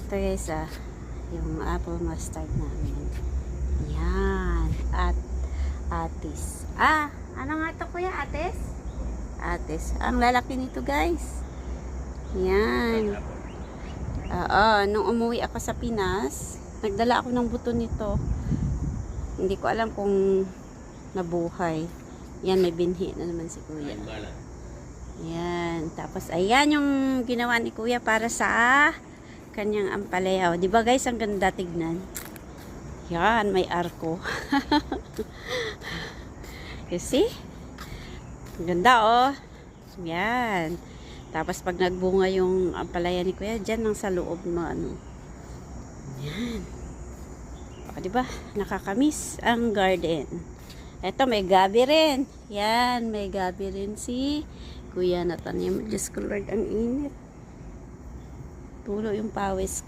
Ito guys, yung apple mustard namin. Yan. At atis. Ano nga ito kuya? Atis? Atis. Ang lalaki nito guys. Yan. Nung umuwi ako sa Pinas, nagdala ako ng buto nito. Hindi ko alam kung nabuhay. Yan, may binhi na naman si kuya. Yan. Tapos, ayan yung ginawa ni kuya para sa kanyang ampalayaw. Diba guys, ang ganda tignan. Yan, may arko. You see? Ang ganda oh. Yan. Tapos pag nagbunga yung ampalaya ni kuya, dyan lang sa loob mo ano. Yan. Diba? Nakakamiss ang garden. Eto, may gabi rin. Yan, may gabi rin si Kuya Natanim. Diyos ko Lord, ang init. Tulo yung pawis ko.